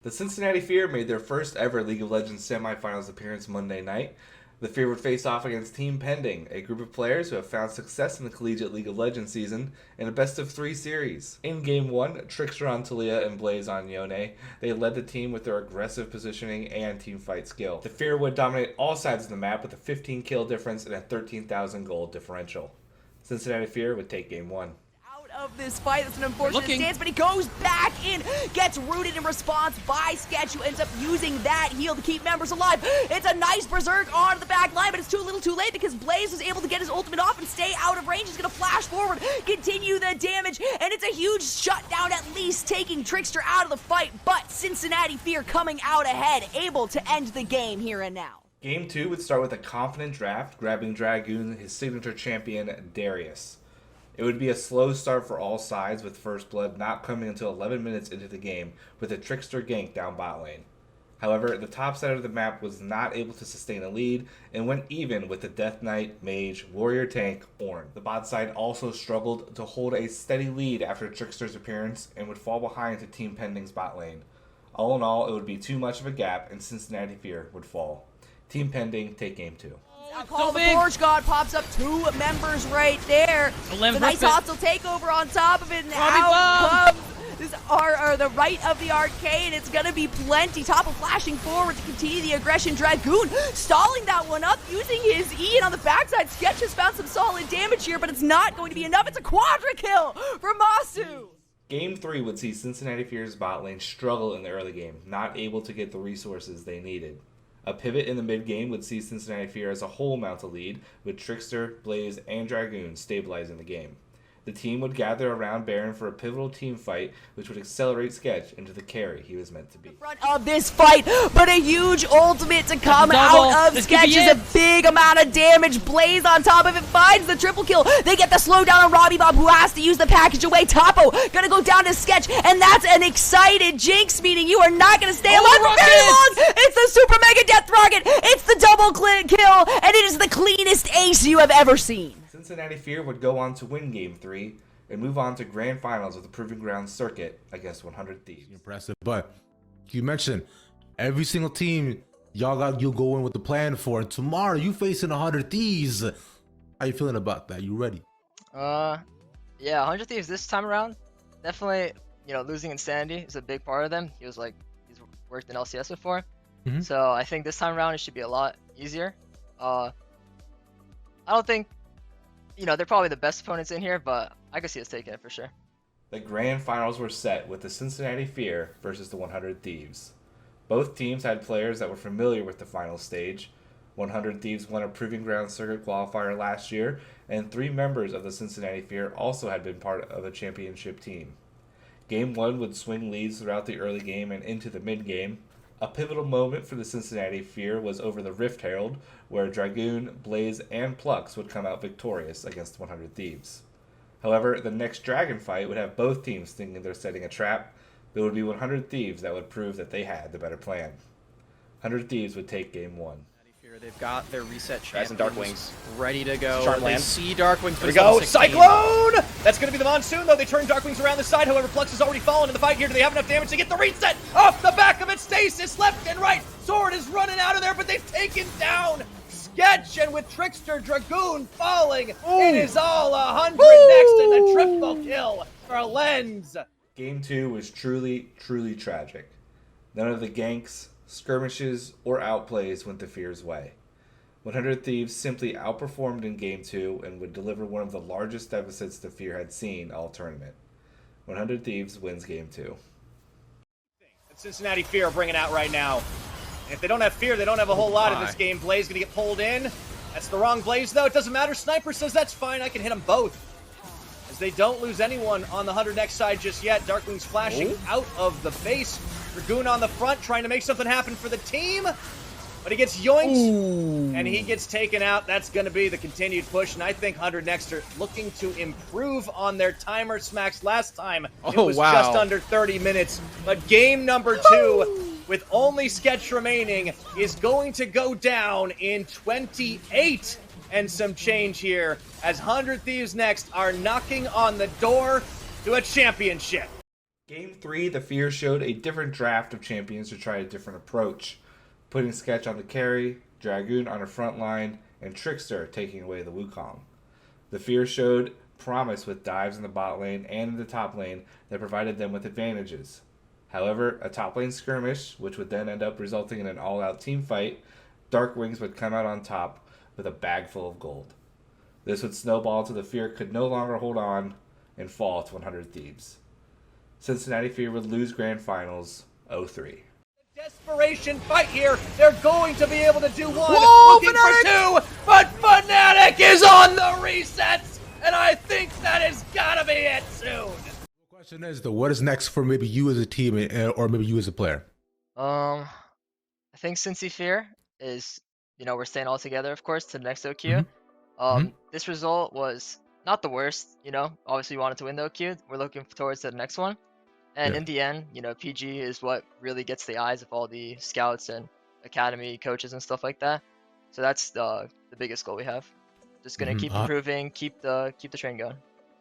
The Cincinnati Fear made their first ever League of Legends semifinals appearance Monday night. The Fear would face off against Team Pending, a group of players who have found success in the collegiate League of Legends season in a best-of-3 series. In Game 1, Trickster on Talia and Blaze on Yone, they led the team with their aggressive positioning and teamfight skill. The Fear would dominate all sides of the map with a 15 kill difference and a 13,000 gold differential. Cincinnati Fear would take Game 1. Of this fight. That's an unfortunate stance, but he goes back in, gets rooted in response by Sketch, who ends up using that heal to keep members alive. It's a nice berserk on the back line, but it's too little too late because Blaze was able to get his ultimate off and stay out of range. He's gonna flash forward, continue the damage, and it's a huge shutdown, at least taking Trickster out of the fight, but Cincinnati Fear coming out ahead, able to end the game here and now. Game 2 would start with a confident draft, grabbing Dragoon, his signature champion, Darius. It would be a slow start for all sides, with First Blood not coming until 11 minutes into the game, with a Trickster gank down bot lane. However, the top side of the map was not able to sustain a lead, and went even with the Death Knight, Mage, Warrior Tank, Ornn. The bot side also struggled to hold a steady lead after Trickster's appearance, and would fall behind to Team Pending's bot lane. All in all, it would be too much of a gap, and Cincinnati Fear would fall. Team Pending take Game 2. Call the Forge God pops up 2 members right there. The nice hostile takeover on top of it, and out comes the right of the arcade. It's gonna be plenty. Topple flashing forward to continue the aggression. Dragoon stalling that one up, using his E, and on the backside, Sketch has found some solid damage here, but it's not going to be enough. It's a quadra kill for Masu. Game 3 would see Cincinnati Fear's bot lane struggle in the early game, not able to get the resources they needed. A pivot in the mid-game would see Cincinnati Fear as a whole mount a lead, with Trickster, Blaze, and Dragoon stabilizing the game. The team would gather around Baron for a pivotal team fight, which would accelerate Sketch into the carry he was meant to be. Front of this fight, but a huge ultimate to come out of Sketch is a big amount of damage. Blaze on top of it finds the triple kill. They get the slowdown on Robbie Bob, who has to use the package away. Topo gonna go down to Sketch, and that's an excited Jinx, meaning you are not gonna stay alive for very long. It's the super mega death rocket. It's the double kill, and it is the cleanest ace you have ever seen. Cincinnati Fear would go on to win Game 3 and move on to Grand Finals of the Proving Ground circuit against 100 Thieves. Impressive, but you mentioned every single team you go in with the plan for. And tomorrow you facing 100 Thieves. How you feeling about that? You ready? Yeah, 100 Thieves this time around. Definitely, losing Insanity is a big part of them. He's worked in LCS before. So I think this time around it should be a lot easier. I don't think they're probably the best opponents in here, but I could see us taking it for sure. The Grand Finals were set with the Cincinnati Fear versus the 100 Thieves. Both teams had players that were familiar with the final stage. 100 Thieves won a Proving Ground circuit qualifier last year, and 3 members of the Cincinnati Fear also had been part of a championship team. Game 1 would swing leads throughout the early game and into the mid-game. A pivotal moment for the Cincinnati Fear was over the Rift Herald, where Dragoon, Blaze, and Plux would come out victorious against 100 Thieves. However, the next Dragon fight would have both teams thinking they're setting a trap. It would be 100 Thieves that would prove that they had the better plan. 100 Thieves would take Game 1. They've got their reset champions Dark Wings ready to go. Charm They land. see Dark Wings. Here we go. Cyclone! That's going to be the Monsoon, though. They turn Dark Wings around the side. However, Plux has already fallen in the fight here. Do they have enough damage to get the reset? Off the back of it, Stasis left and right. Sword is running out of there, but they've taken down Sketch. And with Trickster, Dragoon falling, it is all 100 next and a triple kill for Lens. Game 2 was truly, truly tragic. None of the ganks, skirmishes, or outplays went the Fear's way. 100 Thieves simply outperformed in Game 2 and would deliver one of the largest deficits the Fear had seen all tournament. 100 Thieves wins Game 2. Cincinnati Fear are bringing out right now. And if they don't have Fear, they don't have a whole lot in this game. Blaze going to get pulled in. That's the wrong Blaze, though. It doesn't matter. Sniper says that's fine. I can hit them both. As they don't lose anyone on the 100X side just yet. Darkwing's flashing out of the base. Dragoon on the front trying to make something happen for the team. But he gets yoinked, and he gets taken out. That's going to be the continued push, and I think 100 Next are looking to improve on their timer smacks. Last time, it was just under 30 minutes. But game number 2, with only Sketch remaining, is going to go down in 28 and some change here, as 100 Thieves Next are knocking on the door to a championship. Game 3, the Fear showed a different draft of champions to try a different approach, putting Sketch on the carry, Dragoon on the front line, and Trickster taking away the Wukong. The Fear showed promise with dives in the bot lane and in the top lane that provided them with advantages. However, a top lane skirmish, which would then end up resulting in an all-out team fight, Dark Wings would come out on top with a bag full of gold. This would snowball until the Fear could no longer hold on and fall to 100 Thieves. Cincinnati Fear would lose Grand Finals 0-3. Desperation fight here. They're going to be able to do one. Whoa, looking Fnatic! for 2, but Fnatic is on the resets, and I think that has got to be it soon. The question is, though, what is next for maybe you as a team or maybe you as a player? I think Cincy Fear is, we're staying all together, of course, to the next OQ. This result was not the worst, Obviously, we wanted to win the OQ. We're looking towards the next one. And in the end, PG is what really gets the eyes of all the scouts and academy coaches and stuff like that. So that's the biggest goal we have. Just gonna keep improving, keep the train going.